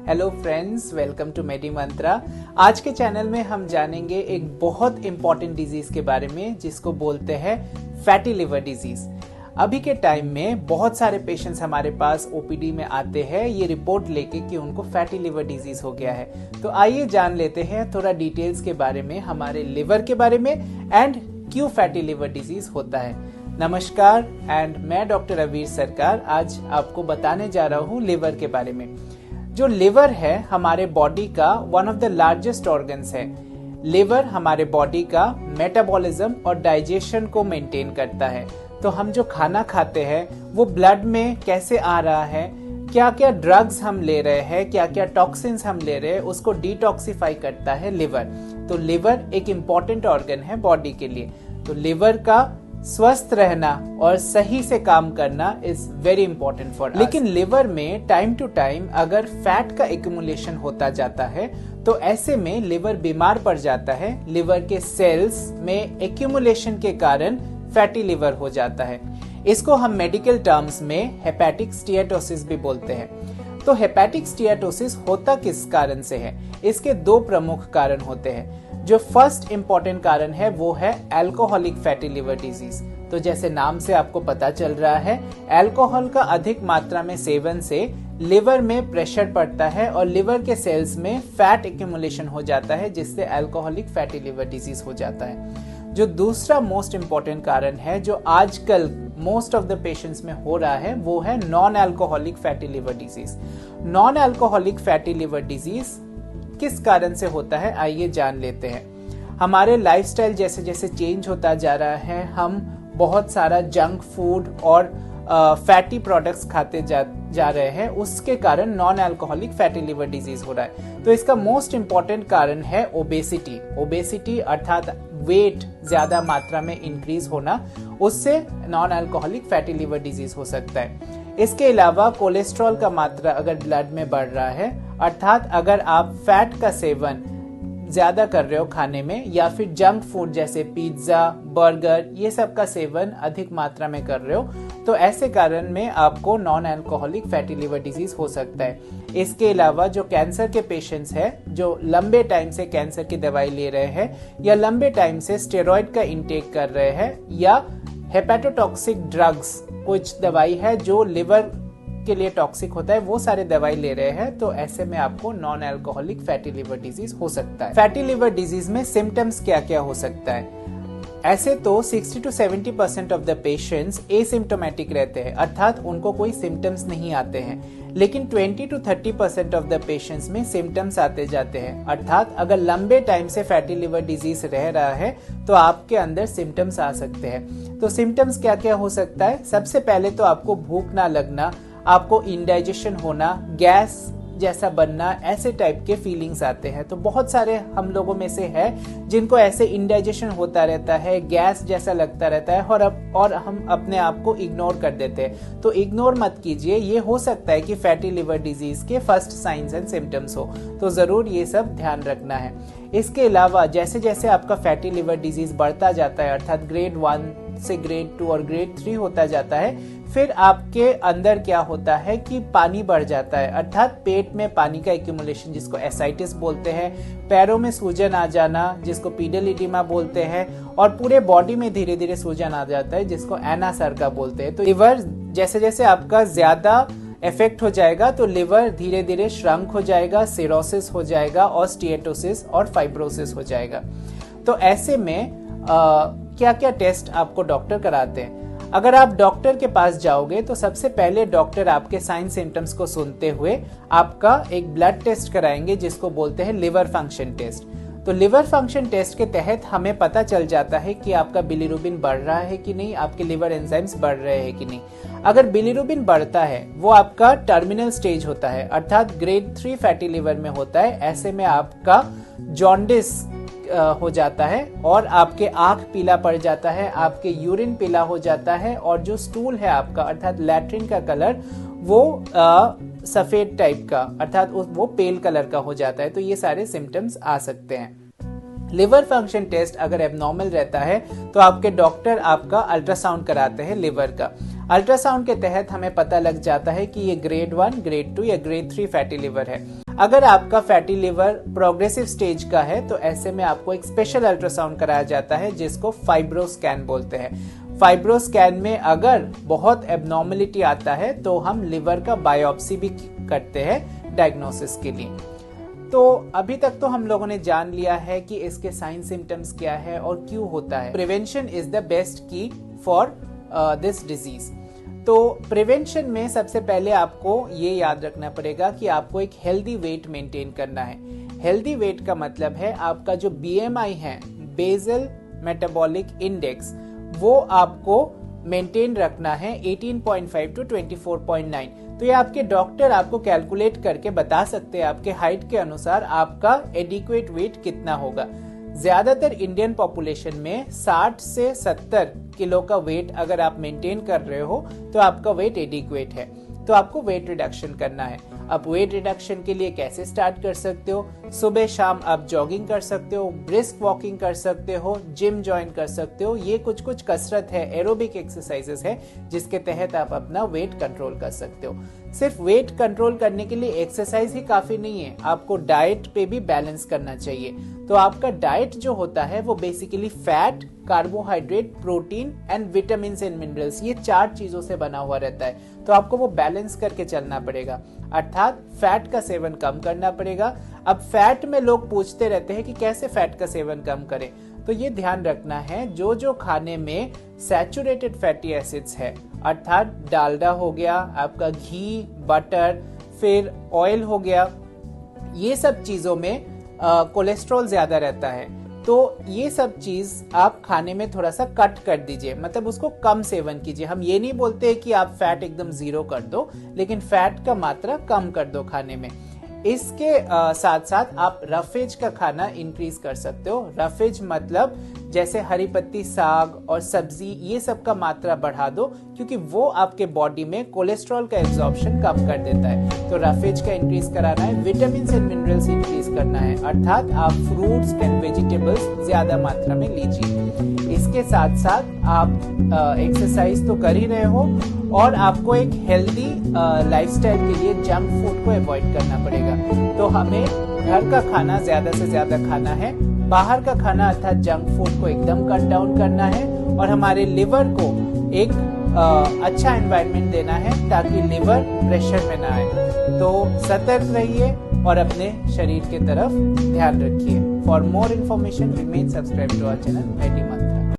Hello friends, welcome to मेडी मंत्रा। आज के channel में हम जानेंगे एक बहुत इंपॉर्टेंट डिजीज के बारे में जिसको बोलते हैं फैटी लिवर डिजीज। अभी के टाइम में बहुत सारे पेशेंट्स हमारे पास ओपीडी में आते हैं ये रिपोर्ट लेके कि उनको फैटी लिवर डिजीज हो गया है। तो आइए जान लेते हैं थोड़ा डिटेल्स के बारे में, हमारे लिवर के बारे में एंड क्यों फैटी लिवर डिजीज होता है। नमस्कार एंड मैं डॉक्टर अवीर सरकार आज आपको बताने जा रहा हूँ लिवर के बारे में। जो लिवर है हमारे बॉडी का one of the largest organs है। लिवर हमारे बॉडी का मेटाबॉलिज्म और डाइजेशन को मेंटेन करता है। तो हम जो खाना खाते हैं वो ब्लड में कैसे आ रहा है, क्या क्या ड्रग्स हम ले रहे हैं, क्या क्या टॉक्सिन्स हम ले रहे हैं, उसको डिटॉक्सिफाई करता है लिवर। तो लिवर एक इम्पॉर्टेंट ऑर्गन है बॉडी के लिए। तो लिवर का स्वस्थ रहना और सही से काम करना is very important for us. लेकिन लिवर में टाइम टू टाइम अगर फैट का एक्यूमुलेशन होता जाता है तो ऐसे में लिवर बीमार पड़ जाता है। लिवर के सेल्स में एक्यूमुलेशन के कारण फैटी लिवर हो जाता है। इसको हम मेडिकल टर्म्स में हेपेटिक स्टीएटोसिस भी बोलते हैं। तो हेपेटिक स्टीएटोसिस होता किस कारण से है? इसके दो प्रमुख कारण होते हैं। जो फर्स्ट इंपॉर्टेंट कारण है वो है अल्कोहलिक फैटी लिवर डिजीज। तो जैसे नाम से आपको पता चल रहा है, अल्कोहल का अधिक मात्रा में सेवन से लिवर में प्रेशर पड़ता है और लिवर के सेल्स में फैट एक्यूमुलेशन हो जाता है जिससे अल्कोहलिक फैटी लिवर डिजीज हो जाता है। जो दूसरा मोस्ट इंपॉर्टेंट कारण है जो आजकल मोस्ट ऑफ द पेशेंट्स में हो रहा है वो है non alcoholic fatty liver disease. Non alcoholic fatty liver disease किस कारण से होता है आइए जान लेते हैं। हमारे लाइफस्टाइल जैसे जैसे चेंज होता जा रहा है, हम बहुत सारा जंक फूड और फैटी प्रोडक्ट्स खाते जा रहे हैं, उसके कारण non alcoholic fatty liver disease हो रहा है। तो इसका मोस्ट इंपॉर्टेंट कारण है ओबेसिटी। ओबेसिटी अर्थात वेट ज्यादा मात्रा में इंक्रीज होना, उससे non alcoholic fatty liver disease हो सकता है। इसके अलावा कोलेस्ट्रॉल का मात्रा अगर ब्लड में बढ़ रहा है, अर्थात अगर आप फैट का सेवन ज्यादा कर रहे हो खाने में, या फिर जंक फूड जैसे पिज्जा, बर्गर, ये सब का सेवन अधिक मात्रा में कर रहे हो, तो ऐसे कारण में आपको non alcoholic fatty liver disease हो सकता है। इसके अलावा जो कैंसर के पेशेंट्स हैं, जो लंबे टाइम से कैंसर की दवाई ले रहे हैं या लंबे टाइम से स्टेरॉइड का इंटेक कर रहे हैं या हेपेटोटॉक्सिक ड्रग्स, कुछ दवाई है जो लिवर के लिए टॉक्सिक होता है, वो सारे दवाई ले रहे हैं, तो ऐसे में आपको non alcoholic fatty liver disease हो सकता है। फैटी लिवर डिजीज में सिम्टम्स क्या क्या हो सकता है? ऐसे तो 60 to 70% of the patients asymptomatic रहते हैं, अर्थात उनको कोई सिम्टम्स नहीं आते हैं। लेकिन 20 to 30% ऑफ द पेशेंट्स में सिम्टम्स आते जाते हैं, अर्थात अगर लंबे टाइम से फैटी लिवर डिजीज रह रहा है तो आपके अंदर सिम्टम्स आ सकते हैं। तो सिम्टम्स क्या क्या हो सकता है? सबसे पहले तो आपको भूख ना लगना, आपको इंडाइजेशन होना, गैस जैसा बनना, ऐसे टाइप के फीलिंग्स आते हैं। तो बहुत सारे हम लोगों में से है जिनको ऐसे इंडाइजेशन होता रहता है, गैस जैसा लगता रहता है और हम अपने आप को इग्नोर कर देते हैं। तो इग्नोर मत कीजिए, ये हो सकता है कि फैटी लिवर डिजीज के फर्स्ट साइंस एंड सिम्टम्स हो, तो जरूर ये सब ध्यान रखना है। इसके अलावा जैसे जैसे आपका फैटी लिवर डिजीज बढ़ता जाता है, अर्थात ग्रेड 1 से ग्रेड 2 और ग्रेड 3 होता जाता है, फिर आपके अंदर क्या होता है कि पानी बढ़ जाता है, अर्थात पेट में पानी का एक्यूमुलेशन जिसको एसाइटिस बोलते हैं, पैरों में सूजन आ जाना जिसको पीडल इडिमा बोलते हैं, और पूरे बॉडी में धीरे धीरे सूजन आ जाता है जिसको एनासर्गा बोलते हैं। तो लिवर जैसे जैसे आपका ज्यादा इफेक्ट हो जाएगा तो लिवर धीरे धीरे श्रंक हो जाएगा, सिरोसिस हो जाएगा और स्टीएटोसिस और फाइब्रोसिस हो जाएगा। तो ऐसे में क्या क्या टेस्ट आपको डॉक्टर कराते हैं? अगर आप डॉक्टर के पास जाओगे तो सबसे पहले डॉक्टर आपके साइन सिम्टम्स को सुनते हुए आपका एक ब्लड टेस्ट कराएंगे जिसको बोलते हैं लिवर फंक्शन टेस्ट। तो लिवर फंक्शन टेस्ट के तहत हमें पता चल जाता है कि आपका बिलीरुबिन बढ़ रहा है कि नहीं, आपके लिवर एंजाइम्स बढ़ रहे हैं कि नहीं। अगर बिलीरुबिन बढ़ता है, वो आपका टर्मिनल स्टेज होता है, अर्थात ग्रेड 3 फैटी लिवर में होता है, ऐसे में आपका जॉन्डिस हो जाता है और आपके आंख पीला पड़ जाता है, आपके यूरिन पीला हो जाता है और जो स्टूल है आपका अर्थात लैट्रिन का कलर वो सफेद टाइप का अर्थात वो पेल कलर का हो जाता है। तो ये सारे सिम्टम्स आ सकते हैं। लिवर फंक्शन टेस्ट अगर एबनॉर्मल रहता है तो आपके डॉक्टर आपका अल्ट्रासाउंड कराते हैं लिवर का। अल्ट्रासाउंड के तहत हमें पता लग जाता है कि ये ग्रेड 1, ग्रेड 2 या ग्रेड 3 फैटी लिवर है। अगर आपका फैटी लिवर प्रोग्रेसिव स्टेज का है तो ऐसे में आपको एक स्पेशल अल्ट्रासाउंड कराया जाता है जिसको फाइब्रोस्कैन बोलते हैं। फाइब्रोस्कैन में अगर बहुत एबनॉर्मलिटी आता है तो हम लिवर का बायोप्सी भी करते हैं डायग्नोसिस के लिए। तो अभी तक तो हम लोगों ने जान लिया है कि इसके साइन सिम्टम्स क्या है और क्यों होता है। प्रिवेंशन इज द बेस्ट की फॉर दिस डिजीज। तो प्रिवेंशन में सबसे पहले आपको ये याद रखना पड़ेगा कि आपको एक हेल्दी वेट मेंटेन करना है। हेल्दी वेट का मतलब है आपका जो BMI है, बेसल मेटाबॉलिक इंडेक्स, वो आपको मेंटेन रखना है 18.5 टू 24.9। तो ये आपके डॉक्टर आपको कैलकुलेट करके बता सकते हैं आपके हाइट के अनुसार आपका एडिक्वेट वेट कितना होगा। ज्यादातर इंडियन पॉपुलेशन में 60 से 70 किलो का वेट अगर आप मेंटेन कर रहे हो तो आपका वेट एडिक्वेट है। तो आपको वेट रिडक्शन करना है। अब वेट रिडक्शन के लिए कैसे स्टार्ट कर सकते हो? सुबह शाम आप जॉगिंग कर सकते हो, ब्रिस्क वॉकिंग कर सकते हो, जिम ज्वाइन कर सकते हो। ये कुछ कसरत है, एरोबिक एक्सरसाइजेस है जिसके तहत आप अपना वेट कंट्रोल कर सकते हो। सिर्फ वेट कंट्रोल करने के लिए एक्सरसाइज ही काफी नहीं है, आपको डाइट पे भी बैलेंस करना चाहिए। तो आपका डाइट जो होता है वो basically fat, carbohydrate, protein and vitamin and minerals, ये 4 चीजों से बना हुआ रहता है। तो आपको वो बैलेंस करके चलना पड़ेगा, अर्थात फैट का सेवन कम करना पड़ेगा। अब फैट में लोग पूछते रहते हैं कि कैसे फैट का सेवन कम करें। तो ये ध्यान रखना है जो खाने में सैचुरेटेड फैटी एसिड्स है, अर्थात डालडा हो गया, आपका घी, बटर, फिर ऑयल हो गया, ये सब चीजों में कोलेस्ट्रॉल ज्यादा रहता है। तो ये सब चीज आप खाने में थोड़ा सा कट कर दीजिए, मतलब उसको कम सेवन कीजिए। हम ये नहीं बोलते कि आप फैट एकदम 0 कर दो, लेकिन फैट का मात्रा कम कर दो खाने में। इसके साथ साथ आप रफेज का खाना इंक्रीज कर सकते हो। रफेज मतलब जैसे हरी पत्ती, साग और सब्जी, ये सब का मात्रा बढ़ा दो क्योंकि वो आपके बॉडी में कोलेस्ट्रॉल का एब्जॉर्प्शन कम कर देता है। तो रफेज का इंक्रीज कराना है, विटामिन एंड मिनरल्स इंक्रीज करना है, अर्थात आप फ्रूट्स एंड वेजिटेबल्स ज्यादा मात्रा में लीजिए। इसके साथ साथ आप एक्सरसाइज तो कर ही रहे हो और आपको एक हेल्दी लाइफस्टाइल के लिए जंक फूड को अवॉइड करना पड़ेगा। तो हमें घर का खाना ज्यादा से ज्यादा खाना है, बाहर का खाना अर्थात जंक फूड को एकदम कट डाउन करना है और हमारे लिवर को एक अच्छा एनवायरनमेंट देना है ताकि लिवर प्रेशर में ना आए। तो सतर्क रहिए और अपने शरीर की तरफ ध्यान रखिए। For more information remain subscribe to our channel.